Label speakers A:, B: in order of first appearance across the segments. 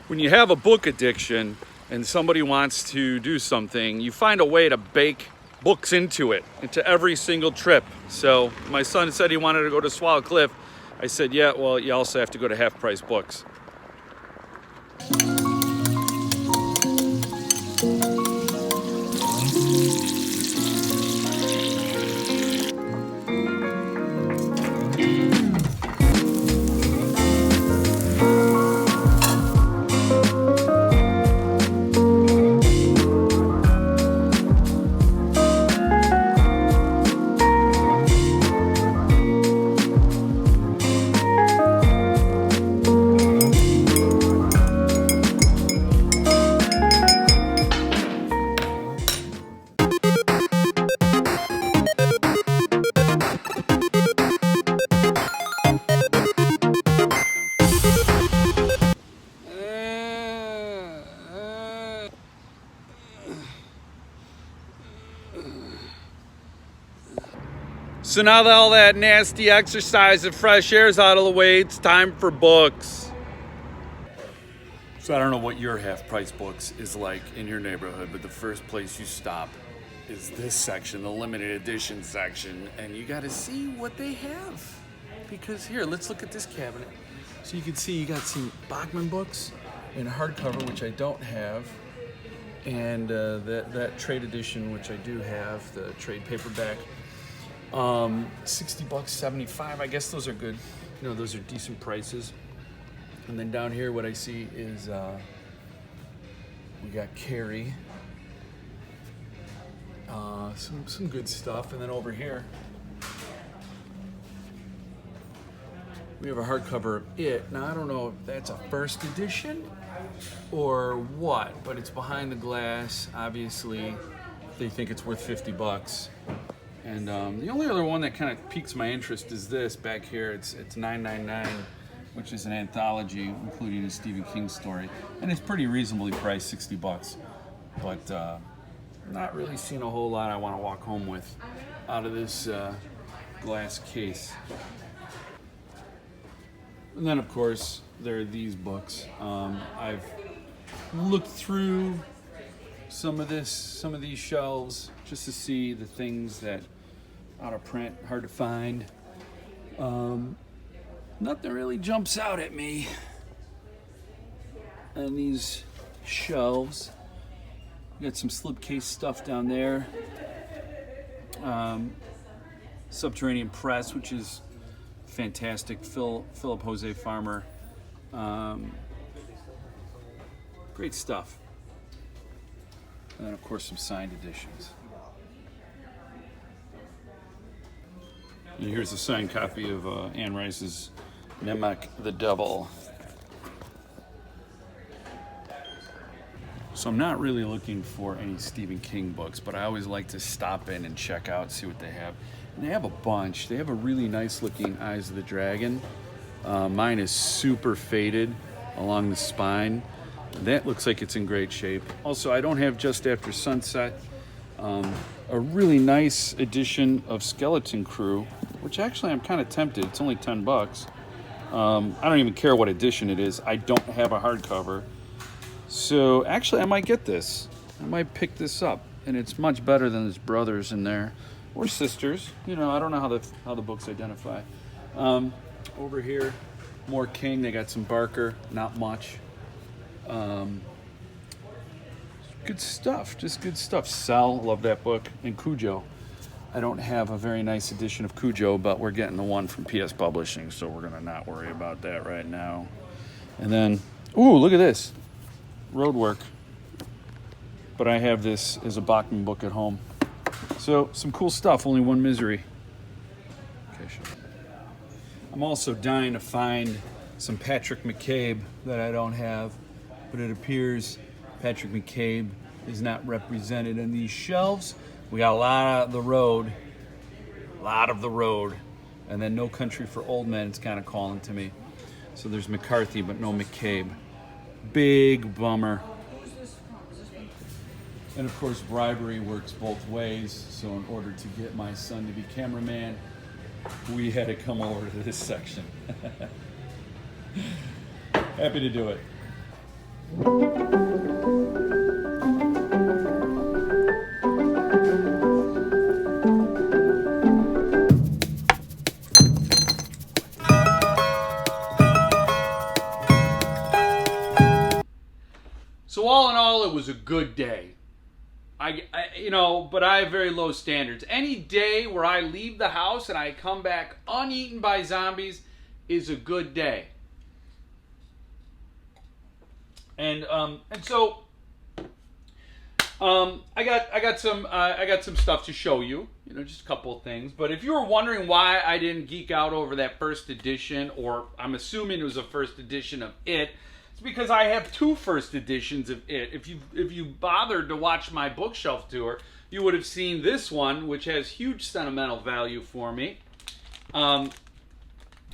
A: when you have a book addiction and somebody wants to do something, you find a way to bake books into every single trip. So my son said he wanted to go to Swallow Cliff. I said, yeah, well, you also have to go to Half Price Books. So now that all that nasty exercise and fresh air is out of the way, it's time for books. So I don't know what your Half Price Books is like in your neighborhood, but the first place you stop is this section, the limited edition section, and you got to see what they have. Because here, let's look at this cabinet. So you can see you got some Bachman books in hardcover, which I don't have, and that trade edition, which I do have, the trade paperback. $60, $75. I guess those are good. You know, those are decent prices. And then down here, what I see is we got Carrie. Some good stuff. And then over here, we have a hardcover of It. Now I don't know if that's a first edition or what, but it's behind the glass. Obviously, they think it's worth $50. And the only other one that kind of piques my interest is this back here. It's $9.99, which is an anthology including a Stephen King story, and it's pretty reasonably priced, $60. But not really seeing a whole lot I want to walk home with out of this glass case. And then of course there are these books. I've looked through some of these shelves just to see the things that out of print, hard to find. Nothing really jumps out at me on these shelves. We got some slipcase stuff down there. Subterranean Press, which is fantastic. Philip Jose Farmer. Great stuff. And then of course some signed editions. And here's a signed copy of Anne Rice's Nemec the Devil. So I'm not really looking for any Stephen King books, but I always like to stop in and check out, see what they have. And they have a bunch. They have a really nice looking Eyes of the Dragon. Mine is super faded along the spine. That looks like it's in great shape. Also, I don't have Just After Sunset. A really nice edition of Skeleton Crew, which actually I'm kind of tempted. It's only $10. I don't even care what edition it is. I don't have a hardcover. So actually I might get this. I might pick this up. And it's much better than his brothers in there. Or sisters. You know, I don't know how the books identify. Over here, more King. They got some Barker. Not much. Good stuff, just good stuff. Cell, love that book. And Cujo. I don't have a very nice edition of Cujo, but we're getting the one from PS Publishing, so we're gonna not worry about that right now. And then, ooh, look at this. Roadwork. But I have this as a Bachman book at home. So, some cool stuff, only one misery. Okay, sure. I'm also dying to find some Patrick McCabe that I don't have, but it appears Patrick McCabe is not represented in these shelves. We got a lot of the road, and then No Country for Old Men is kind of calling to me. So there's McCarthy, but no McCabe. Big bummer. And of course, bribery works both ways. So in order to get my son to be cameraman, we had to come over to this section. Happy to do it. So all in all, it was a good day. But I have very low standards. Any day where I leave the house and I come back uneaten by zombies is a good day. And so I got some stuff to show you. Just a couple of things. But if you were wondering why I didn't geek out over that first edition, or I'm assuming it was a first edition of it. It's because I have two first editions of it. If you bothered to watch my bookshelf tour, you would have seen this one, which has huge sentimental value for me.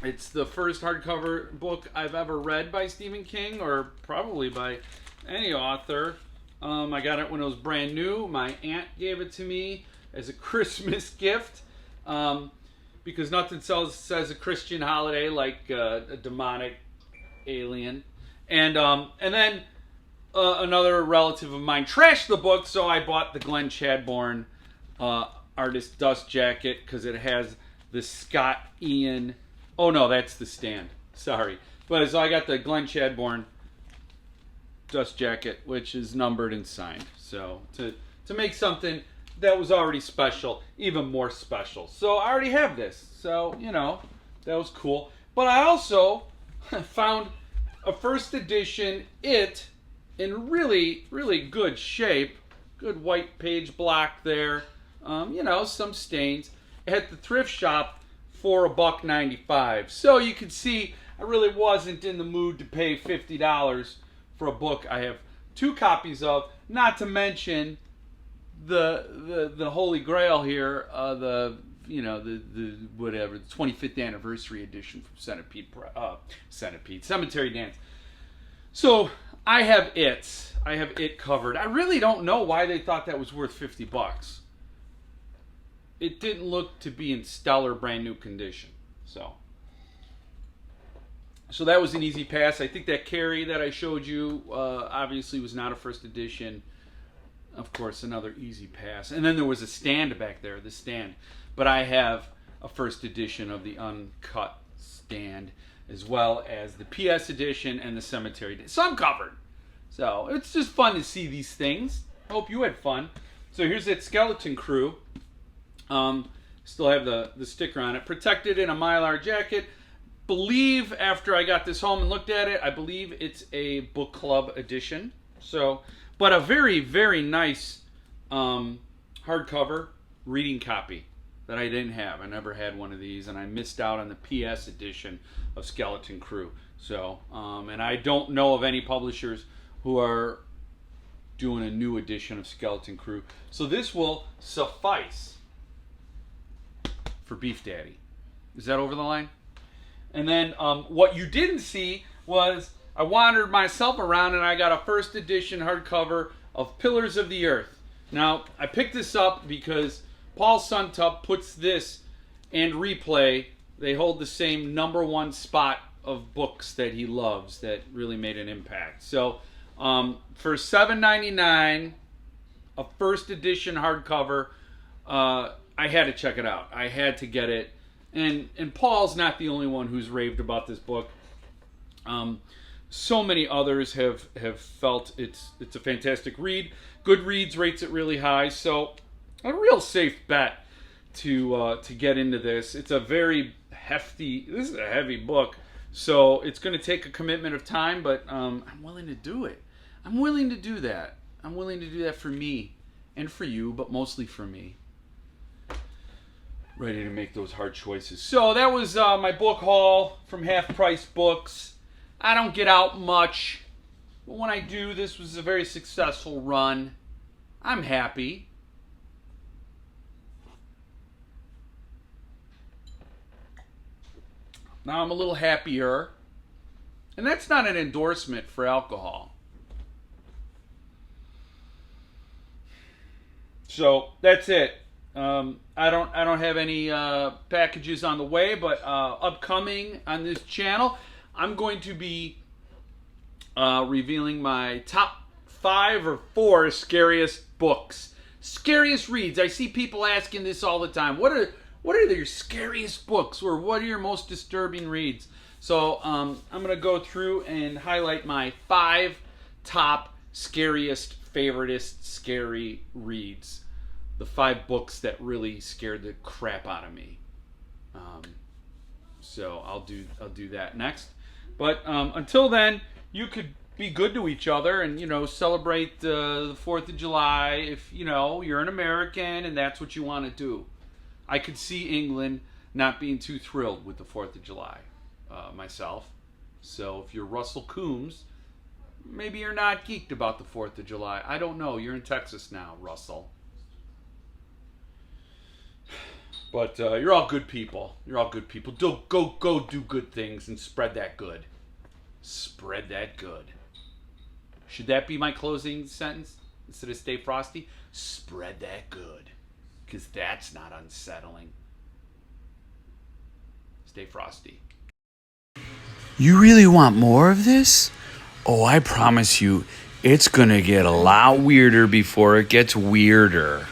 A: It's the first hardcover book I've ever read by Stephen King, or probably by any author. I got it when it was brand new. My aunt gave it to me as a Christmas gift, because nothing says a Christian holiday like a demonic alien. And then another relative of mine trashed the book, so I bought the Glenn Chadbourne artist dust jacket because it has the Scott Ian. Oh no, that's the Stand. Sorry, but so I got the Glenn Chadbourne dust jacket, which is numbered and signed. So to make something that was already special even more special. So I already have this. So that was cool. But I also found a first edition It in really, really good shape. Good white page block there. Some stains. At the thrift shop for $1.95. So you can see I really wasn't in the mood to pay $50 for a book I have two copies of. Not to mention the Holy Grail here, the 25th anniversary edition from Cemetery Dance. So I have it covered. I really don't know why they thought that was worth $50. It didn't look to be in stellar brand new condition. So that was an easy pass. I think that Carrie that I showed you obviously was not a first edition. Of course, another easy pass. And then there was a Stand back there, the Stand. But I have a first edition of the uncut Stand, as well as the PS edition and the Cemetery Dance. So I'm covered. So it's just fun to see these things. I hope you had fun. So here's that Skeleton Crew. Still have the sticker on it. Protected in a Mylar jacket. Believe after I got this home and looked at it, I believe it's a book club edition. But a very, very nice hardcover reading copy that I didn't have. I never had one of these, and I missed out on the PS edition of Skeleton Crew. And I don't know of any publishers who are doing a new edition of Skeleton Crew. So this will suffice for Beef Daddy. Is that over the line? And then what you didn't see was I wandered myself around and I got a first edition hardcover of Pillars of the Earth. Now, I picked this up because Paul Suntup puts this and Replay. They hold the same #1 spot of books that he loves that really made an impact. So for $7.99, a first edition hardcover, I had to check it out. I had to get it. And Paul's not the only one who's raved about this book. So many others have felt it's a fantastic read. Goodreads rates it really high, so a real safe bet to get into this. It's a very hefty. This is a heavy book, so it's going to take a commitment of time. But I'm willing to do it. I'm willing to do that. I'm willing to do that for me and for you, but mostly for me. Ready to make those hard choices. So that was my book haul from Half Price Books. I don't get out much, but when I do, this was a very successful run. I'm happy. Now I'm a little happier. And that's not an endorsement for alcohol. So that's it. I don't have any packages on the way, but upcoming on this channel, I'm going to be revealing my top 5 or 4 scariest books. Scariest reads. I see people asking this all the time. What are your scariest books, or what are your most disturbing reads? So I'm going to go through and highlight my 5 top scariest, favoritist, scary reads. The 5 books that really scared the crap out of me. So I'll do that next. But until then, you could be good to each other and, celebrate the 4th of July if, you're an American and that's what you want to do. I could see England not being too thrilled with the 4th of July myself. So if you're Russell Coombs, maybe you're not geeked about the 4th of July. I don't know. You're in Texas now, Russell. But you're all good people. You're all good people. Go do good things and spread that good. Spread that good. Should that be my closing sentence instead of stay frosty? Spread that good. Because that's not unsettling. Stay frosty. You really want more of this? Oh, I promise you, it's going to get a lot weirder before it gets weirder.